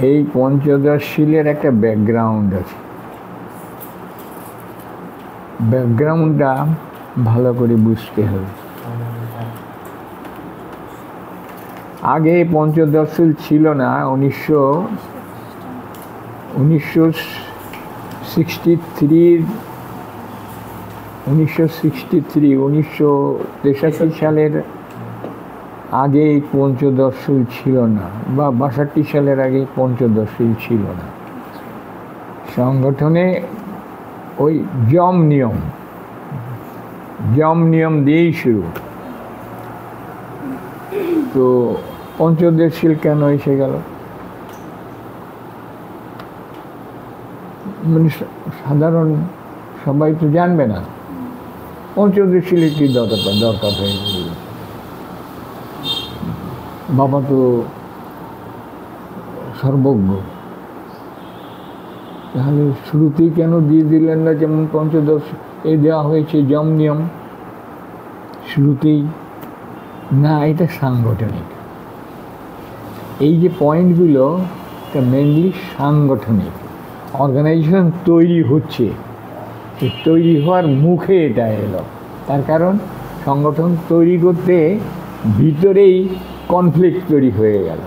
এই পঞ্চদশশীলের একটা ব্যাকগ্রাউন্ড আছে, ব্যাকগ্রাউন্ডটা ভালো করে বুঝতে হবে। আগে পঞ্চদশশীল ছিল না। 1963 সালের আগে এই পঞ্চদশশীল ছিল না, বা 62 সালের আগে পঞ্চদশশীল ছিল না। সংগঠনে ওই যম নিয়ম দিয়েই শুরু। তো পঞ্চদশশীল কেন এসে গেল? মানে সাধারণ সবাই তো জানবে না পঞ্চদশশীলের কি দরকার হয়ে গেল। বাবা তো সর্বজ্ঞ, তাহলে শুরুতেই কেন দিয়ে দিলেন না? যেমন পঞ্চদশ এই দেওয়া হয়েছে যম নিয়ম, শুরুতেই না। এটা সাংগঠনিক, এই যে পয়েন্টগুলো এটা মেনলি সাংগঠনিক। অর্গানাইজেশন তৈরি হচ্ছে, তৈরি হওয়ার মুখে এটা এলো। তার কারণ সংগঠন তৈরি করতে ভিতরেই কনফ্লিক্ট তৈরি হয়ে গেল।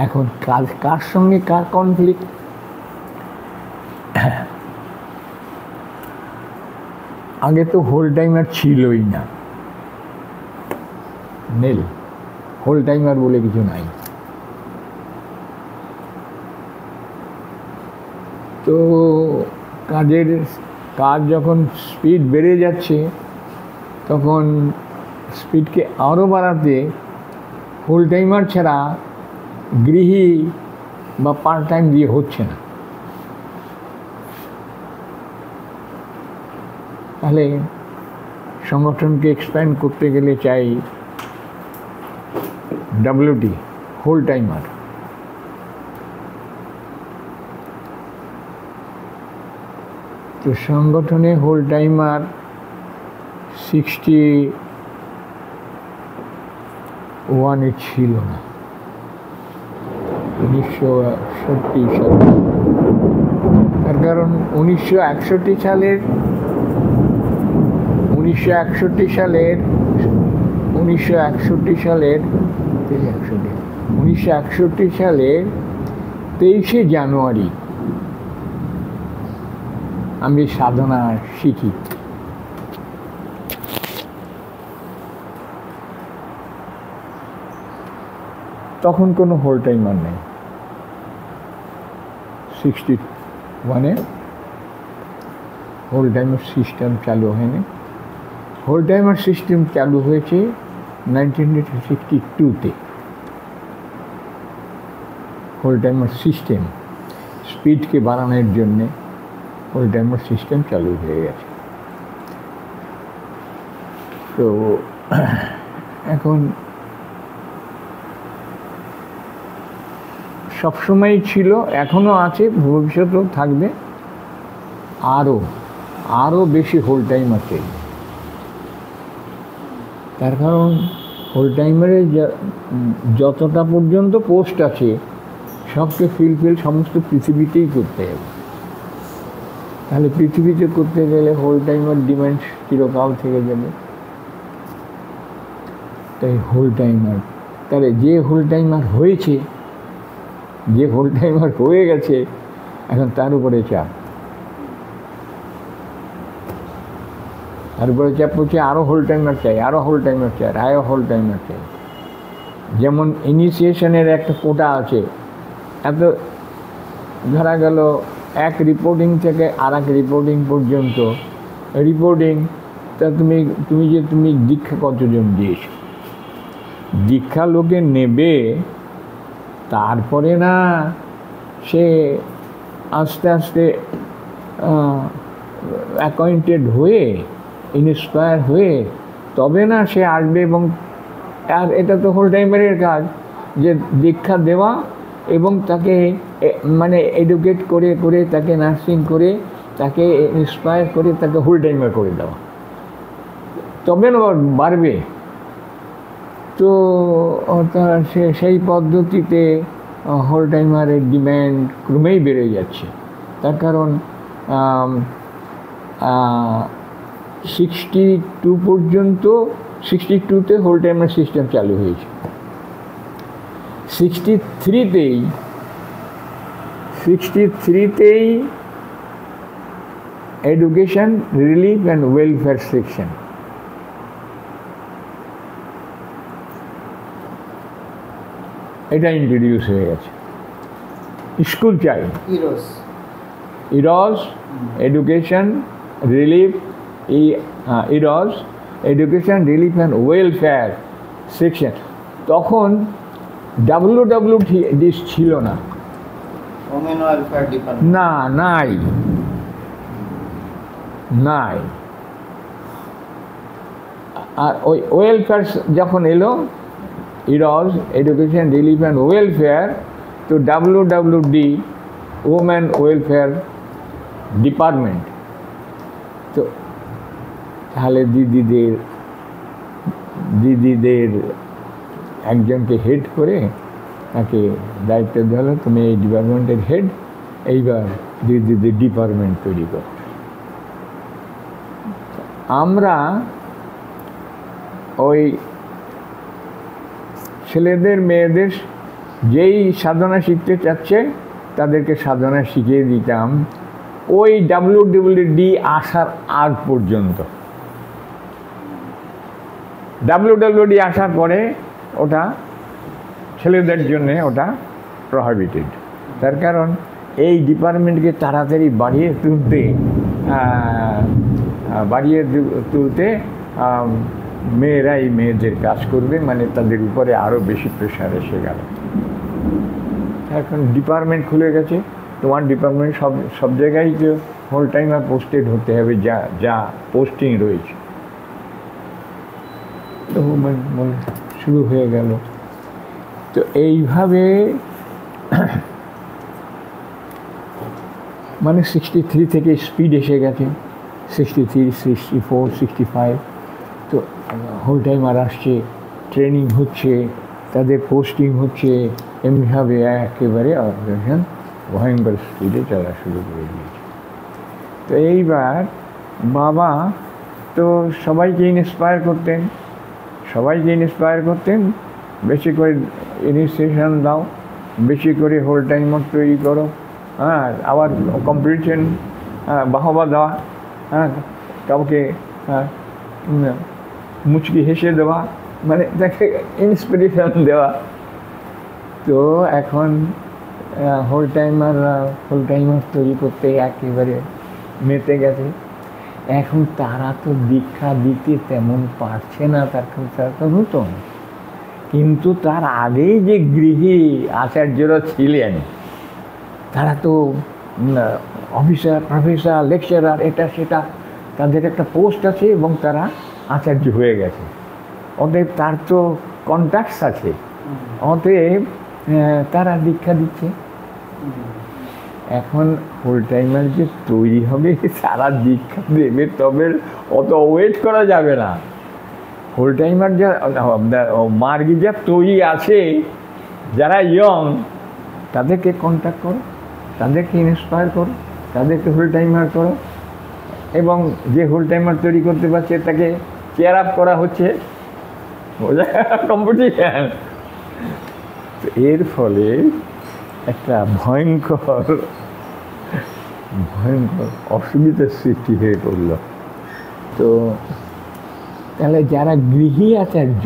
এখন কার সঙ্গে কার কনফ্লিক্ট? আগে তো হোল টাইমার ছিলই না, হোল টাইমার বলে কিছু নাই। তো কাজ যখন স্পিড বেড়ে যাচ্ছে, তখন স্পিডকে আরও বাড়াতে ফুল টাইমার ছাড়া গৃহী বা পার্ট টাইম দিয়ে হচ্ছে না। তাহলে সংগঠনকে এক্সপ্যান্ড করতে গেলে চাই WT, হোল টাইমার। তো সংগঠনে হোল টাইমার 61-এ ছিল না, 1961 সালে। তার কারণ 1961 সালের 23শে জানুয়ারি আমি সাধনা শিখি। তখন কোনো হোল টাইমার নেই। 61-এ হোল টাইমার সিস্টেম চালু হয়নি। হোল টাইমার সিস্টেম চালু হয়েছে 1962-তে। হোল টাইমার সিস্টেম স্পিডকে বাড়ানোর জন্যে হোল টাইমার সিস্টেম চালু হয়ে গেছে। তো এখন সবসময় ছিল, এখনও আছে, ভবিষ্যতেও থাকবে। আরও বেশি হোল টাইমার চাই। তার কারণ হোল টাইমারে যতটা পর্যন্ত পোস্ট আছে সবকে ফিল সমস্ত পৃথিবীতেই করতে হবে। তাহলে পৃথিবীতে করতে গেলে হোল টাইমার ডিমান্ড চিরকাল থেকে যাবে। তাই হোল টাইমার, তাহলে যে হোল টাইমার হয়েছে, যে হোল টাইমার হয়ে গেছে, এখন তার উপরে চাপ হচ্ছে আরও হোল টাইমার চাই, আরও হোল টাইমার চাই। যেমন ইনিশিয়েশনের একটা কোটা আছে, এত ধরা গেল এক রিপোর্টিং থেকে আর এক রিপোর্টিং পর্যন্ত। রিপোর্টিং তা তুমি দীক্ষা কতজন দিয়েছ? দীক্ষা লোকে নেবে, তারপরে না সে আস্তে আস্তে অ্যাকোয়েন্টেড হয়ে, ইন্সপায়ার হয়ে তবে না সে আসবে। এবং আর এটা তো হোল টাইমারের কাজ, যে দীক্ষা দেওয়া এবং তাকে মানে এডুকেট করে তাকে নার্সিং করে, তাকে ইন্সপায়ার করে, তাকে হোল টাইমার করে দেওয়া, তবে না বাড়বে। তো সেই পদ্ধতিতে হোল টাইমারের ডিম্যান্ড ক্রমেই বেড়ে যাচ্ছে। তার কারণ 62 পর্যন্ত, 62তে হোল টাইমার সিস্টেম চালু হয়েছে। 63তেই education, relief and welfare section, এটা ইন্ট্রোডিউস হয়ে গেছে। স্কুল চাই, ইরস এডুকেশন রিলিফ, ইরস education relief and welfare section. তখন WWD ছিল না, না, নাই। আর ওই ওয়েলফেয়ার যখন এলো, ইরস এডুকেশন রিলিফ অ্যান্ড ওয়েলফেয়ার, তো WWD ওমেন ওয়েলফেয়ার ডিপার্টমেন্ট। তো তাহলে দিদিদের একজনকে হেড করে তাকে দায়িত্ব দেওয়া হলো, তুমি এই ডিপার্টমেন্টের হেড, এইবার দিদিদের ডিপার্টমেন্ট তৈরি করো। আমরা ওই ছেলেদের মেয়েদের যেই সাধনা শিখতে চাচ্ছে তাদেরকে সাধনা শিখিয়ে দিতাম ওই WWD আসার আগ পর্যন্ত। WWD আসার পরে ওটা ছেলেদের জন্যে ওটা প্রহিবিটেড। তার কারণ এই ডিপার্টমেন্টকে তাড়াতাড়ি বাড়িয়ে তুলতে মেয়েরাই মেয়েদের কাজ করবে, মানে তাদের উপরে আরও বেশি প্রেশার এসে গেল। এখন ডিপার্টমেন্ট খুলে গেছে, তোমার ডিপার্টমেন্ট সব জায়গায় হোল টাইমার পোস্টেড হতে হবে, যা পোস্টিং রয়েছে। তো শুরু হয়ে গেল। তো এইভাবে মানে 63 থেকে স্পিড এসে গেছে, 63, 64, 65। তো হোল টাইমার আসছে, ট্রেনিং হচ্ছে, তাদের পোস্টিং হচ্ছে, এমনিভাবে একেবারে অর্গানাইজেশন ভয়ঙ্কর স্পিডে চলা শুরু করে দিয়েছে। তো এইবার বাবা তো সবাইকে ইন্সপায়ার করতেন, বেশি করে ইনিশিয়েশন দাও, বেশি করে হোল টাইমার তৈরি করো, হ্যাঁ, আবার কম্পিটিশন, বাহবা দেওয়া, হ্যাঁ, কাউকে মুচকি হেসে দেওয়া, মানে তাকে ইন্সপিরেশন দেওয়া। তো এখন হোল টাইমার তৈরি করতে একেবারে মেতে গেছে। এখন তারা তো দীক্ষা দিতে তেমন পারছে না, তারা তো নতুন। কিন্তু তার আগেই যে গৃহী আচার্যরা ছিলেন তারা তো অফিসার, প্রফেসর, লেকচারার, এটা সেটা, তাদের একটা পোস্ট আছে এবং তারা আচার্য হয়ে গেছে। অতএব তার তো কন্ট্যাক্টস আছে, অতএব তারা দীক্ষা দিচ্ছে। এখন হোল টাইমার যে তৈরি হবে তারা দীক্ষা দেবে, তবে অত ওয়েট করা যাবে না। হোল টাইমার যা মার্গী যা তৈরি আছে, যারা ইয়ং, তাদেরকে কন্ট্যাক্ট করো, তাদেরকে ইন্সপায়ার করো, তাদেরকে হোল টাইমার করো, এবং যে হোল টাইমার তৈরি করতে পারছে তাকে চেয়ার আপ করা হচ্ছে, কম্পিটিশন। তো এর ফলে একটা ভয়ঙ্কর অসুবিধার সৃষ্টি হয়ে পড়ল। তো তাহলে যারা গৃহী আচার্য,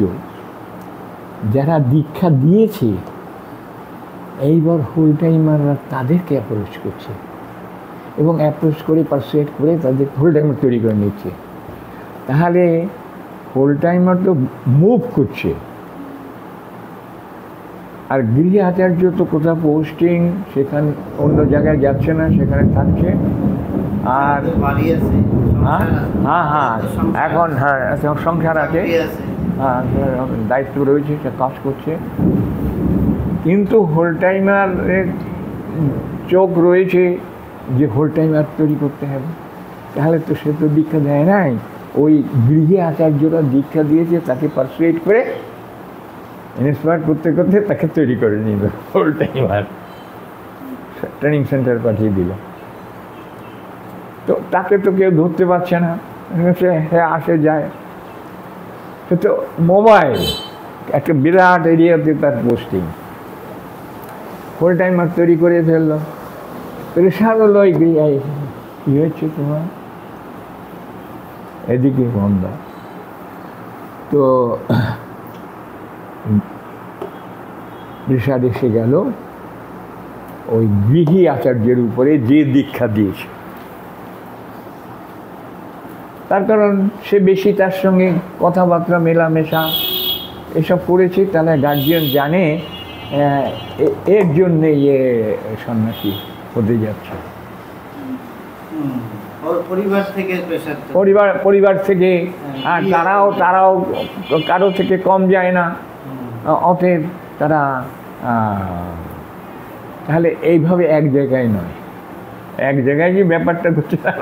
যারা দীক্ষা দিয়েছে, এইবার হোল টাইমাররা তাদেরকে অ্যাপ্রোচ করছে এবং অ্যাপ্রোচ করে পারসুয়েট করে তাদের হোল টাইমার তৈরি করে নিচ্ছে। তাহলে হোল টাইমার তো মুভ করছে, আর গৃহী আচার্য তো কোথাও পোস্টিং, সেখানে অন্য জায়গায় যাচ্ছে না, সেখানে থাকছে। আর এখন সংসার আছে, দায়িত্ব রয়েছে, সে কাজ করছে। কিন্তু হোল টাইমারের চোখ রয়েছে যে হোল টাইমার তৈরি করতে হবে। তাহলে তো সে তো দীক্ষা দেয় নাই, ওই গৃহী আচার্যরা দীক্ষা দিয়েছে, তাকে পারসুয়েট করে ইন্সপায়ার করতে করতে তাকে তৈরি করে নিল, ফুল টাইমার ট্রেনিং সেন্টার পাঠিয়ে দিল। তো তাকে তো কেউ ধরতে পারছে না, সে হ্যাঁ আসে যায়। সে তো মোবাইল একটা বিরাট এরিয়াতে তার পোস্টিং, ফুল টাইমার তৈরি করে ফেললো। প্রেশার হলো কী হয়েছে তোমার, এদিকে বন্ধ। তো প্রেশার এসে গেল ওই গৃহী আচার্যের উপরে, যে দীক্ষা দিয়েছে। তার কারণ সে বেশি তার সঙ্গে কথাবার্তা মেলামেশা এসব করেছে, তাহলে গার্জিয়ান জানে এর জন্যে সন্ন্যাসী হতে যাচ্ছে। পরিবার থেকে, আর তারাও কারো থেকে কম যায় না, অতএব তারা তাহলে এইভাবে এক জায়গায় নয়, এক জায়গায় যে ব্যাপারটা করছে না,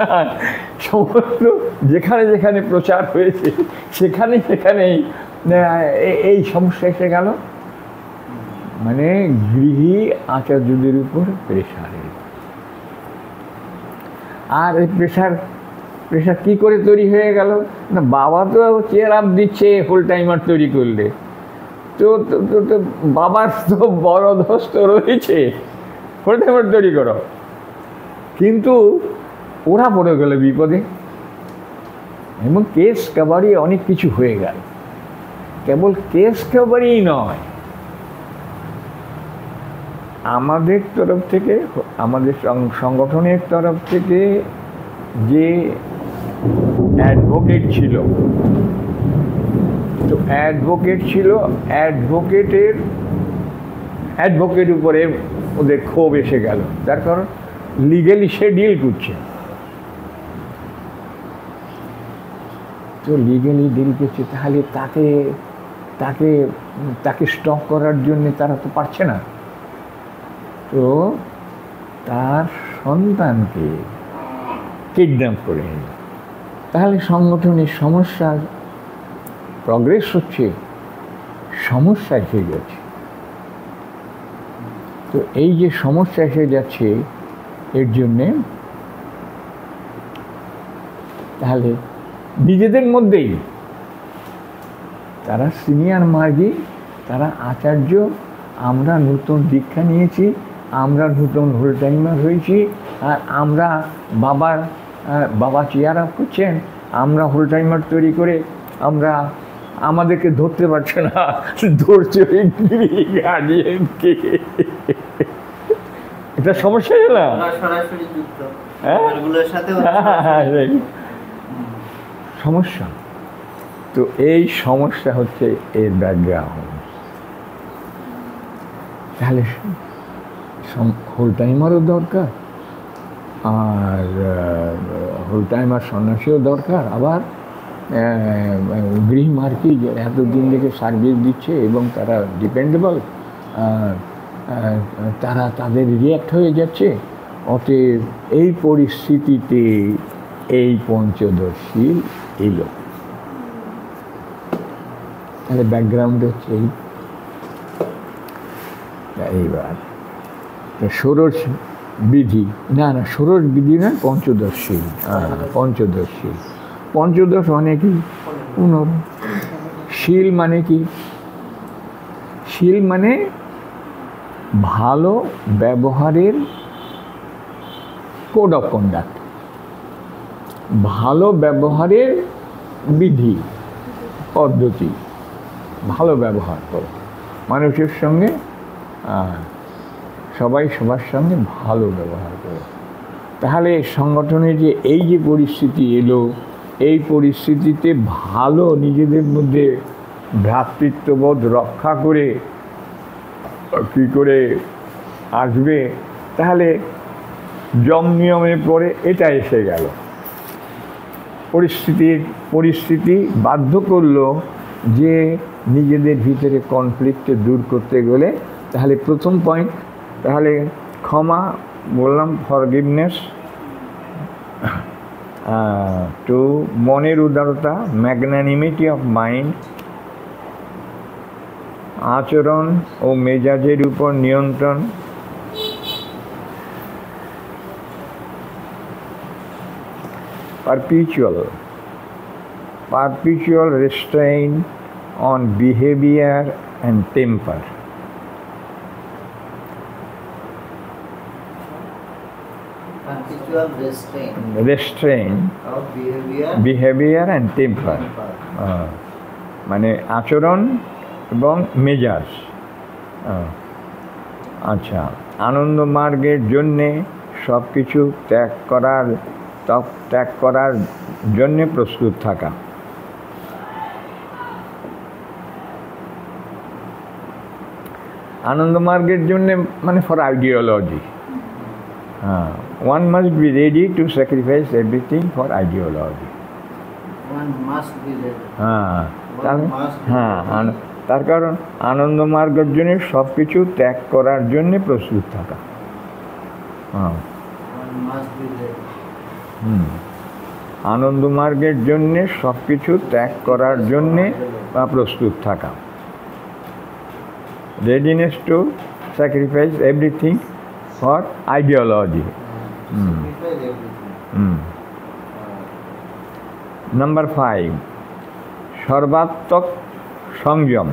সমস্ত যেখানে যেখানে প্রচার হয়েছে সেখানে সেখানেই এই সমস্যা এসে গেল। মানে গৃহী আচার্যদের উপর প্রেশারে। আর এই প্রেশার কী করে তৈরি হয়ে গেল না, বাবা তো চেয়ার আপ দিচ্ছে ফুল টাইমার তৈরি করলে, তো বাবার তো বড় ধস্ত রয়েছে, ফুল টাইমার তৈরি করো। কিন্তু ওরা পড়ে গেল বিপদে, এবং কেস কাবারি অনেক কিছু হয়ে গেল। কেবল কেস কাবারিই নয়, আমাদের তরফ থেকে, আমাদের সংগঠনের তরফ থেকে যে অ্যাডভোকেট ছিল, তো অ্যাডভোকেট উপরে ওদের ক্ষোভ এসে গেল। তার কারণ লিগেলি সে ডিল করছে, তো লিগেলি ডিল করছে, তাহলে তাকে স্টপ করার জন্য তারা তো পারছে না। তো তার সন্তানকে কিডন্যাপ করে নিল। তাহলে সংগঠনের সমস্যা প্রগ্রেস হচ্ছে, সমস্যা এসে যাচ্ছে। তো এই যে সমস্যা এসে যাচ্ছে, এর জন্যে তাহলে নিজেদের মধ্যেই তারা সিনিয়র মার্গী, তারা আচার্য, আমরা নতুন দীক্ষা নিয়েছি, আমরা নতুন ফুল টাইমার হয়েছি, আর বাবা চেয়ার আপ করছেন, আমরা ফুল টাইমার তৈরি করে আমাদেরকে ধরতে পারছে না, ধরছে গার্জিয়ানকে। এটা সমস্যা না, সমস্যা। তো এই সমস্যা হচ্ছে এর ব্যাকগ্রাউন্ড। তাহলে ফুল টাইমারও দরকার, আর ফুল টাইমার সন্ন্যাসীও দরকার, আবার গৃহ মার্কি এতদিন থেকে সার্ভিস দিচ্ছে এবং তারা ডিপেন্ডেবল, তারা তাদের রিঅ্যাক্ট হয়ে যাচ্ছে। অতএব এই পরিস্থিতিতে এই পঞ্চদশী এলো। তাহলে ব্যাকগ্রাউন্ড হচ্ছে এইবার ষোড়শ বিধি, ষোড়শ বিধি না, পঞ্চদশী। পঞ্চদশ মানে কি? শীল মানে কি? শীল মানে ভালো ব্যবহারের কোড অফ কন্ডাক্ট, ভালো ব্যবহারের বিধি পদ্ধতি, ভালো ব্যবহার করো মানুষের সঙ্গে, সবাই সবার সঙ্গে ভালো ব্যবহার করো। তাহলে সংগঠনে যে এই যে পরিস্থিতি এলো, এই পরিস্থিতিতে ভালো নিজেদের মধ্যে ভ্রাতৃত্ববোধ রক্ষা করে কী করে আসবে, তাহলে যম নিয়মে পড়ে এটা এসে গেল। পরিস্থিতি বাধ্য করলো যে নিজেদের ভিতরে কনফ্লিক্টে দূর করতে গেলে, তাহলে প্রথম পয়েন্ট, তাহলে ক্ষমা বললাম, ফরগিভনেস, টু মনের উদারতা, ম্যাগনানিমিটি অফ মাইন্ড, আচরণ ও মেজাজের উপর নিয়ন্ত্রণ, perpetual restraint on behavior and temper. Perpetual restraint of behavior and temper. মানে আচরণ এবং মেজাজ। আচ্ছা, আনন্দ মার্গের জন্যে সব কিছু ত্যাগ করার জন্যে প্রস্তুত থাকা। আনন্দ মার্গের জন্যে মানে for ideology. One must be ready to sacrifice everything for ideology. One must be ready. তার কারণ আনন্দ মার্গের জন্য সব কিছু ত্যাগ করার জন্য প্রস্তুত থাকা। One must be ready. আনন্দ মার্গের জন্য সব কিছু ত্যাগ করার জন্য প্রস্তুত থাকা। Readiness to sacrifice everything for ideology. Sacrifice everything. Number 5, সর্বাত্মক সংযম,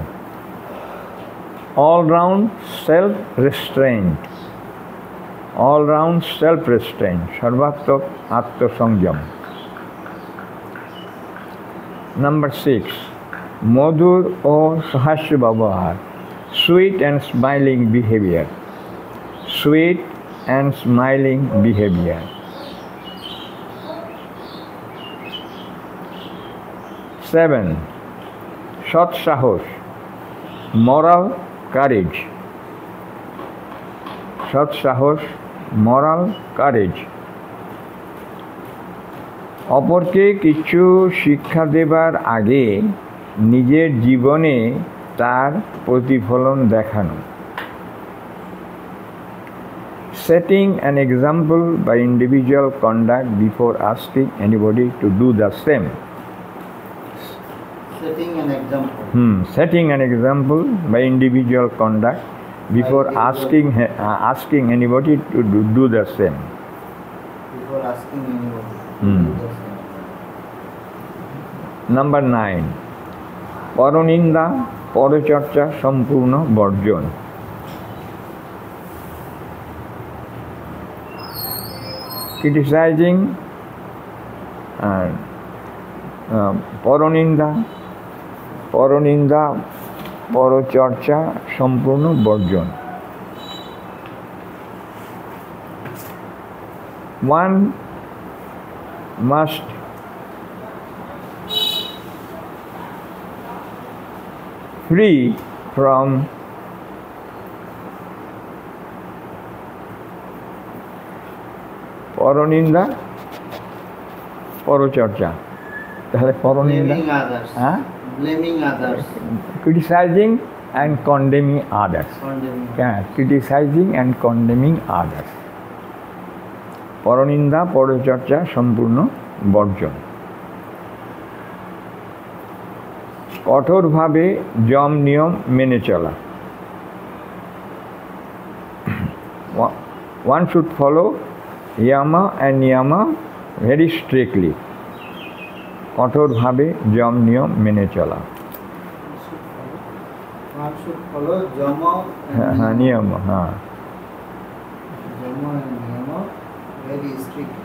all round self restraint, সর্বাত্মক আত্মসংযম। Number 6, মধুর ও সহাস্য ব্যবহার, sweet and smiling behavior. 7, সৎ সাহস, moral courage. অপরকে কিছু শিক্ষা দেবার আগে নিজের জীবনে তার প্রতিফলন দেখানো। Setting an example by individual conduct before asking anybody to do the same. Setting an example. Setting an example by individual conduct before asking anybody to do the same. Before asking anybody to do the same. Number 9, পরনিন্দা পরচর্চা সম্পূর্ণ বর্জন। Criticizing পরনিন্দা পরচর্চা সম্পূর্ণ বর্জন। One must free from পরনিন্দা পরচর্চা। তাহলে পরনিন্দা, blaming others, criticizing and condemning others. Criticizing and condemning others. পরনিন্দা পরচর্চা সম্পূর্ণ বর্জন। কঠোরভাবে যম নিয়ম মেনে চলা। One should follow yama and niyama very strictly. কঠোরভাবে যম নিয়ম মেনে চলা। One should follow yama and niyama. Yama and niyama very strictly.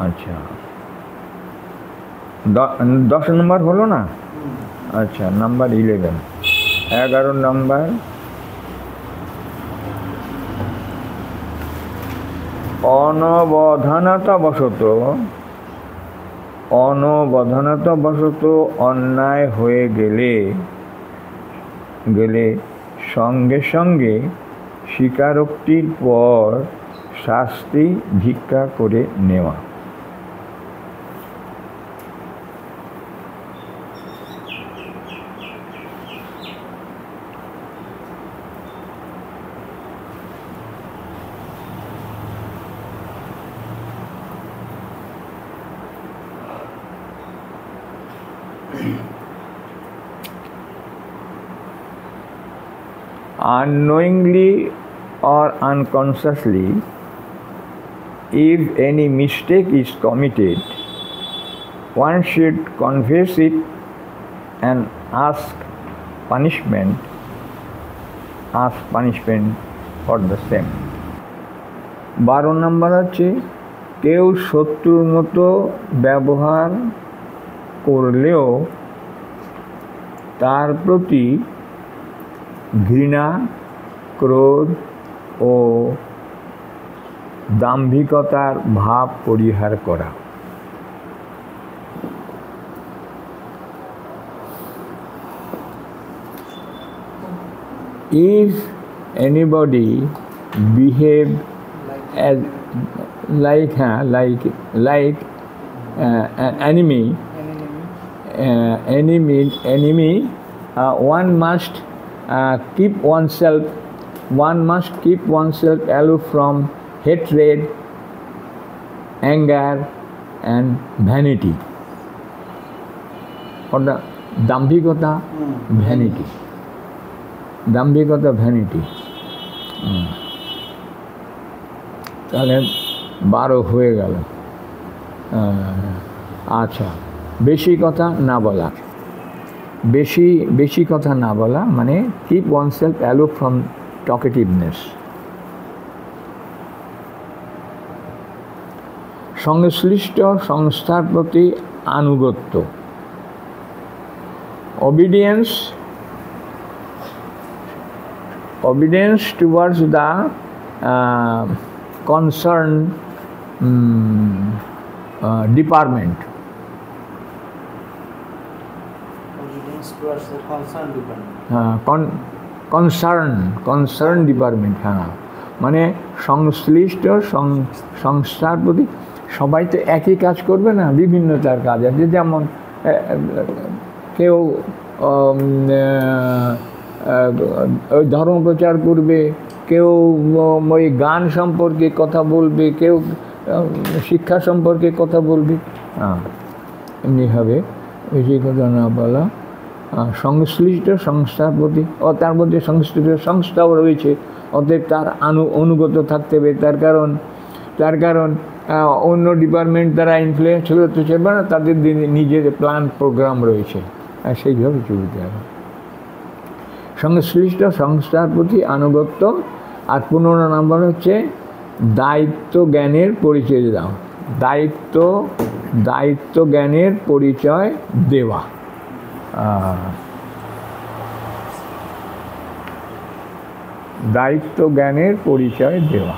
আচ্ছা, 10 নম্বর হলো না? আচ্ছা, নাম্বার 11 নম্বর, অনবধানতাবশত অন্যায় হয়ে গেলে সঙ্গে সঙ্গে স্বীকারোক্তির পর শাস্তি ভিক্ষা করে নেওয়া। unknowingly or unconsciously, if any mistake is committed, one should confess it and ask punishment for the same. 12 নম্বর হচ্ছে কেউ শত্রুর মতো ব্যবহার করলেও তার প্রতি ঘৃণা, ক্রোধ ও দাম্ভিকতার ভাব পরিহার করা। If anybody behave as like an enemy, one must keep oneself aloof from hatred, anger and vanity. Or the দাম্ভিকতা, vanity. দাম্ভিকতা, ভ্যানিটি। তাহলে 12 হয়ে গেল। আচ্ছা, বেশি কথা না বলা। বেশি কথা না বলা মানে কিপ ওয়ানসেলফ অ্যালো ফ্রম টকেটিভনেস। সংশ্লিষ্ট সংস্থার প্রতি আনুগত্য, obedience towards the concerned department. Obedience towards the concerned department. concern department, হ্যাঁ, মানে সংশ্লিষ্ট সংস্থার প্রতি। সবাই তো একই কাজ করবে না, বিভিন্নতার কাজ আছে। যেমন কেউ ওই ধর্ম প্রচার করবে, কেউ ওই গান সম্পর্কে কথা বলবে, কেউ শিক্ষা সম্পর্কে কথা বলবে। এমনিভাবে বেশি কথা না বলা। সংশ্লিষ্ট সংস্থার প্রতি, তার মধ্যে সংশ্লিষ্ট সংস্থাও রয়েছে, অতএব তার অনুগত থাকতে হবে। তার কারণ অন্য ডিপার্টমেন্ট দ্বারা ইনফ্লুয়েন্স হতে চাইবে না, তাদের নিজের প্ল্যান প্রোগ্রাম রয়েছে, আর সেইভাবে চলতে হবে। সংশ্লিষ্ট সংস্থার প্রতি আনুগত্য। আর 15 নম্বর হচ্ছে দায়িত্ব জ্ঞানের পরিচয় দাও। দায়িত্ব জ্ঞানের পরিচয় দেওয়া। দায়িত্ব জ্ঞানের পরিচয় দেওয়া।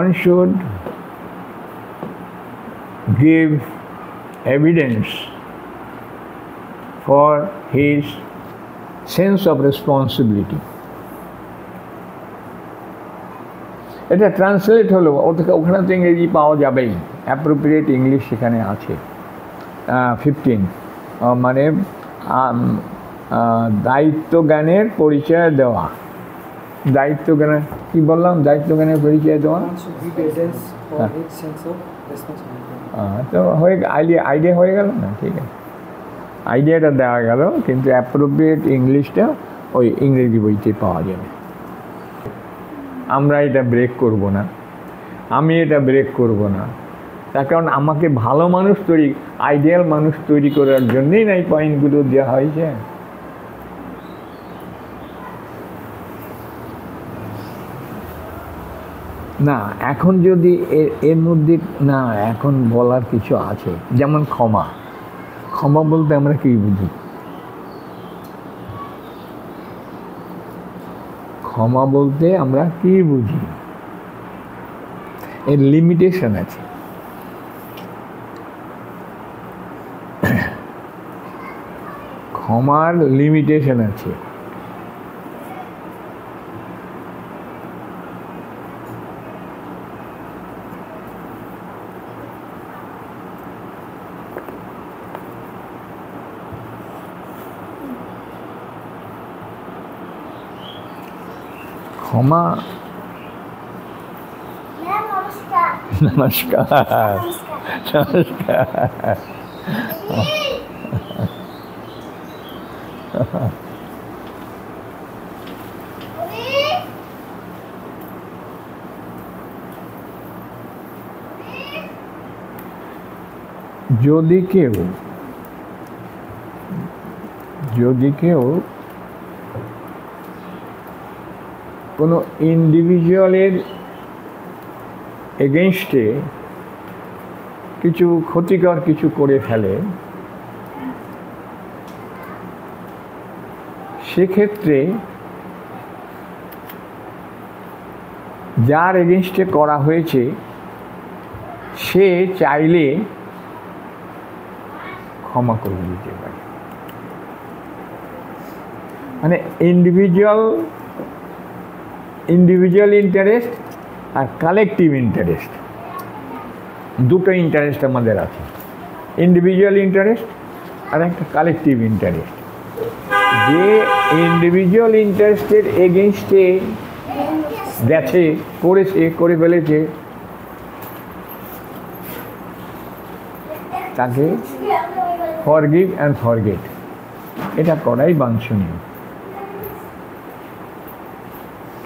One should give evidence for his sense of responsibility. এটা ট্রান্সলেট হলো, ওখানে তো ইংরেজি পাওয়া যাবেই, অ্যাপ্রোপ্রিয়েট ইংলিশ সেখানে আছে। 15 মানে দায়িত্ব জ্ঞানের পরিচয় দেওয়া। দায়িত্ব জ্ঞানের কি বললাম? দায়িত্ব জ্ঞানের পরিচয় দেওয়া। তো হয়ে আইডিয়া হয়ে গেল না? ঠিক আছে, আইডিয়াটা দেওয়া গেল, কিন্তু অ্যাপ্রোপ্রিয়েট ইংলিশটা ওই ইংরেজি বইতে পাওয়া যাবে। আমরা এটা ব্রেক করব না, আমি এটা ব্রেক করব না, তার কারণ আমাকে ভালো মানুষ আইডিয়াল মানুষ তৈরি করার জন্যই না এই পয়েন্টগুলো দেওয়া হয়েছে। না, এখন যদি এর মধ্যে না, এখন বলার কিছু আছে। যেমন ক্ষমা বলতে আমরা কি বুঝি? ক্ষমা বলতে আমরা কি বুঝি? এর লিমিটেশন আছে। ক্ষমার লিমিটেশন আছে। ক্ষমা ম্যাম নমস্কার। নমস্কার নমস্কার যদি কেউ কোনো ইন্ডিভিজুয়ালের এগেনস্টে কিছু ক্ষতিকর কিছু করে ফেলে, সেক্ষেত্রে যার এগেনস্টে করা হয়েছে সে চাইলে ক্ষমা করে দিতে পারে। মানে ইন্ডিভিজুয়াল ইন্টারেস্ট আর কালেকটিভ ইন্টারেস্ট, দুটো ইন্টারেস্ট আমাদের আছে, ইন্ডিভিজুয়াল ইন্টারেস্ট আর একটা কালেকটিভ ইন্টারেস্ট। যে ইন্ডিভিজুয়াল ইন্টারেস্টের এগেনস্টে গেছে, করে ফেলেছে, তাকে ফরগিভ অ্যান্ড ফরগেট, এটা করাই বাঞ্ছনীয়।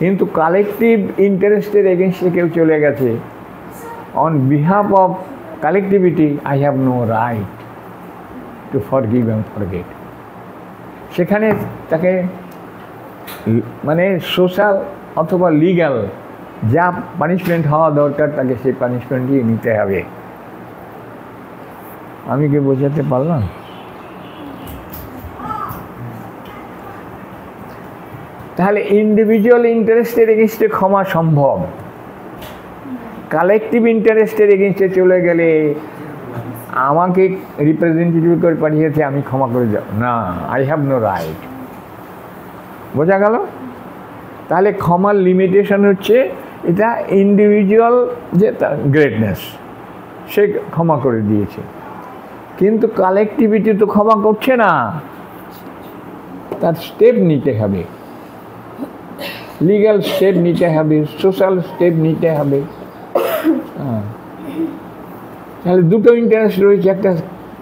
কিন্তু কালেকটিভ ইন্টারেস্টের এগেনস্টে কেউ চলে গেছে, on behalf of collectivity I have no right to forgive and forget. সেখানে তাকে মানে সোশ্যাল অথবা লিগ্যাল যা পানিশমেন্ট হওয়া দরকার তাকে সেই পানিশমেন্টই নিতে হবে। আমি কি বোঝাতে পারলাম? তাহলে ইন্ডিভিজুয়াল ইন্টারেস্টের এগেনস্টে ক্ষমা সম্ভব, কালেকটিভ ইন্টারেস্টের এগেনস্টে চলে গেলে আমাকে রিপ্রেজেন্টেটিভ করে পাঠিয়েছে, আমি ক্ষমা করে যাব না, আই হ্যাভ নো রাইট। বোঝা গেল? তাহলে ক্ষমার লিমিটেশন হচ্ছে এটা ইন্ডিভিজুয়াল যে তার গ্রেটনেস, সে ক্ষমা করে দিয়েছে, কিন্তু কালেকটিভিটি তো ক্ষমা করছে না, তার স্টেপ নিতে হবে, লিগ্যাল স্টেপ নিতে হবে, সোশ্যাল স্টেপ নিতে হবে। তাহলে দুটো ইন্টারেস্ট রয়েছে, একটা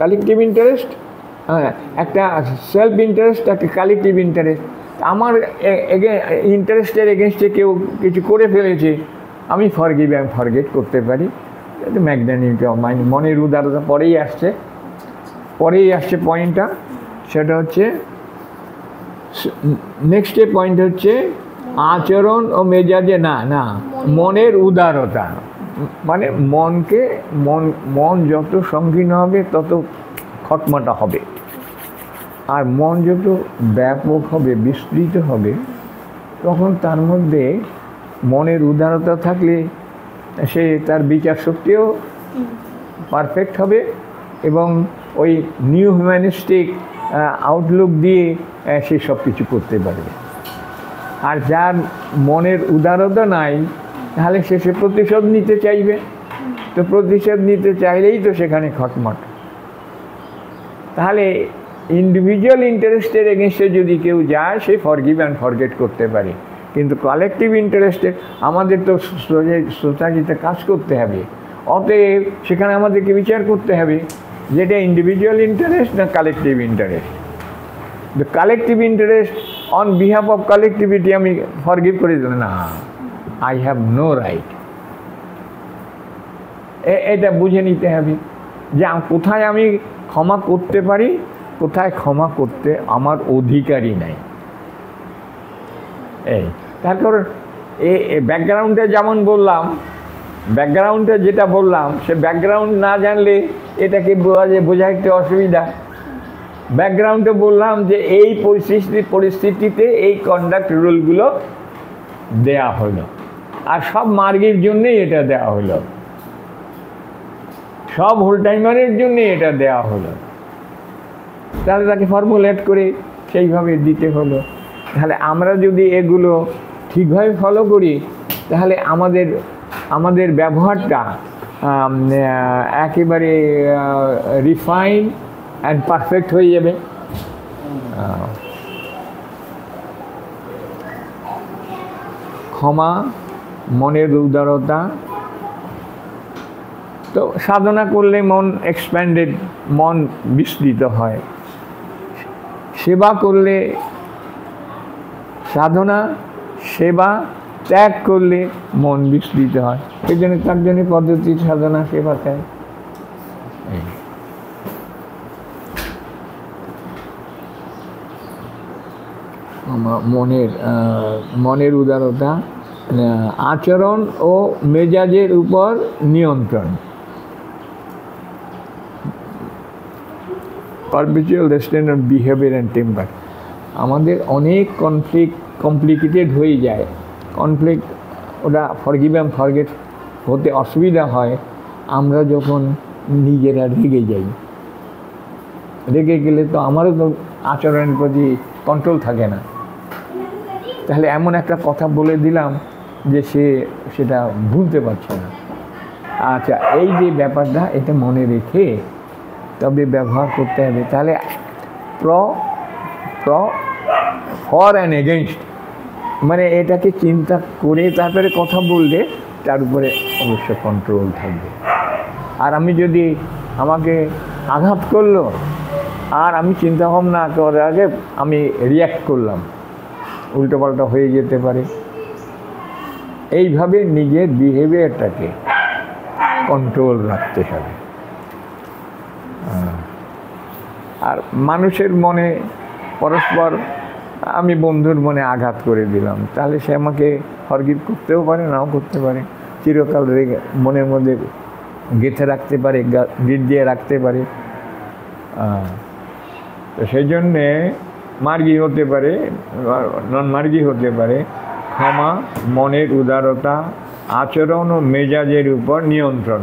কালেকটিভ ইন্টারেস্ট, একটা সেলফ ইন্টারেস্ট, একটা কালেকটিভ ইন্টারেস্ট। আমার ইন্টারেস্টের এগেনস্টে কেউ কিছু করে ফেলেছে, আমি ফরগিভ অ্যান্ড ফরগেট করতে পারি। এটা ম্যাগনানিমিটি, মনের উদারতা পরেই আসছে পয়েন্টটা। সেটা হচ্ছে নেক্সট পয়েন্ট হচ্ছে আচরণ ও মেজাজে না মনের উদারতা। মানে মন যত সংকীর্ণ হবে তত খটমাটা হবে, আর মন যত ব্যাপক হবে, বিস্তৃত হবে, তখন তার মধ্যে মনের উদারতা থাকলে সে তার বিচার শক্তিও পারফেক্ট হবে এবং ওই নিউ হিউম্যানিস্টিক আউটলুক দিয়ে সে সব কিছু করতে পারবে। আর যার মনের উদারতা নাই, তাহলে সে প্রতিশোধ নিতে চাইবে, তো প্রতিশোধ নিতে চাইলেই তো সেখানে খটমট। তাহলে ইন্ডিভিজুয়াল ইন্টারেস্টের এগেনস্টে যদি কেউ যায়, সে ফরগিভ অ্যান্ড ফরগেট করতে পারে, কিন্তু কালেকটিভ ইন্টারেস্টে আমাদের তো সোসাইটিতে কাজ করতে হবে, অতএব সেখানে আমাদেরকে বিচার করতে হবে যেটা ইন্ডিভিজুয়াল ইন্টারেস্ট না collective interest. The collective interest on behalf of collectivity আমি ফরগিভ করে দিলাম না, আই হ্যাভ নো রাইট। এটা বুঝে নিতে হবে যে কোথায় আমি ক্ষমা করতে পারি, কোথায় ক্ষমা করতে আমার অধিকারই নাই। এই তারপর ব্যাকগ্রাউন্ডে যেমন বললাম, ব্যাকগ্রাউন্ডে যেটা বললাম, সে ব্যাকগ্রাউন্ড না জানলে এটাকে বোঝা একটু অসুবিধা। ব্যাকগ্রাউন্ডে বললাম যে এই পরিস্থিতিতে এই কন্ডাক্ট রুলগুলো দেয়া হলো, আর সব মার্গের জন্যেই এটা দেওয়া হলো, সব হোল টাইমারের জন্যে এটা দেওয়া হলো। তাহলে তাকে ফর্মুলেট করে সেইভাবে দিতে হলো। তাহলে আমরা যদি এগুলো ঠিকভাবে ফলো করি, তাহলে আমাদের ব্যবহারটা একেবারে রিফাইন অ্যান্ড পারফেক্ট হয়ে যাবে। ক্ষমা, মনের উদারতা। তো সাধনা করলে মন এক্সপ্যান্ডেড, মন বিস্তৃত হয়। সেবা করলে, সাধনা, সেবা, ত্যাগ করলে মন বিস্তৃত হয়। এই জন্য তার জন্য পদ্ধতি সাধনা, সেবা, ত্যাগ। মনের উদারতা, আচরণ ও মেজাজের উপর নিয়ন্ত্রণ। Perpetual restrained on behaviour and temper. আমাদের অনেক কমপ্লিকেটেড হয়ে যায়। কনফ্লিক্ট, ওটা ফরগিভ অ্যান্ড ফরগেট হতে অসুবিধা হয় আমরা যখন নিজেরা রেগে যাই। রেগে গেলে তো আমারও তো আচরণের প্রতি কন্ট্রোল থাকে না। তাহলে এমন একটা কথা বলে দিলাম যে সেটা ভুলতে পারছে না। আচ্ছা, এই যে ব্যাপারটা, এটা মনে রেখে তবে ব্যবহার করতে হবে। তাহলে ফর অ্যান্ড এগেনস্ট, মানে এটাকে চিন্তা করে তারপরে কথা বললে তার উপরে অবশ্য কন্ট্রোল থাকবে। আর আমি যদি, আমাকে আঘাত করলো আর আমি চিন্তা ভাবনা করার আগে আমি রিয়্যাক্ট করলাম, উল্টোপাল্টা হয়ে যেতে পারে। এইভাবে নিজের বিহেভিয়ারটাকে কন্ট্রোল রাখতে হবে। আর মানুষের মনে পরস্পর, আমি বন্ধুর মনে আঘাত করে দিলাম, তাহলে সে আমাকে ফরগিভ করতেও পারে, নাও করতে পারে। চিরকাল রেগে মনের মধ্যে গেঁথে রাখতে পারে, গিট দিয়ে রাখতে পারে। তো সেই জন্যে মার্গী হতে পারে, নন মার্গী হতে পারে। ক্ষমা, মনের উদারতা, আচরণ ও মেজাজের উপর নিয়ন্ত্রণ।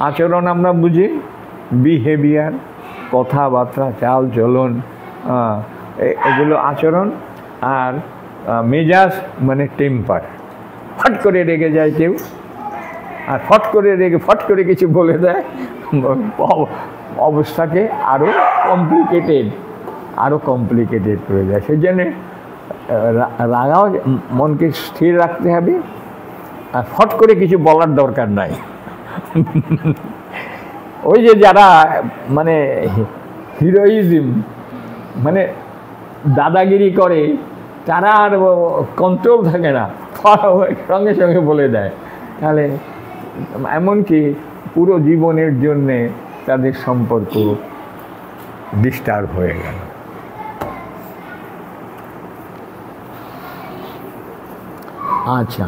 আচরণ আমরা বুঝি বিহেভিয়ার, কথাবার্তা, চাল চলন, এগুলো আচরণ। আর মেজাজ মানে টেম্পার। ফট করে রেগে যায় কেউ, আর ফট করে কিছু বলে দেয়, অবস্থাকে আরও কমপ্লিকেটেড করে দেয়। সেই জন্যে রাগাও মনকে স্থির রাখতে হবে, আর ফট করে কিছু বলার দরকার নাই। ওই যে যারা মানে হিরোইজম, মানে দাদাগিরি করে, তারা আর কন্ট্রোল থাকে না, সঙ্গে সঙ্গে বলে দেয়। তাহলে এমনকি পুরো জীবনের জন্যে তাদের সম্পর্ক ডিস্টার্ব হয়ে গেল। আচ্ছা,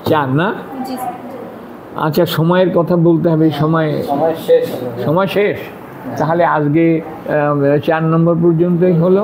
চার না? আচ্ছা, সময়ের কথা বলতে হবে। সময় শেষ। তাহলে আজকে 4 নম্বর পর্যন্তই হলো।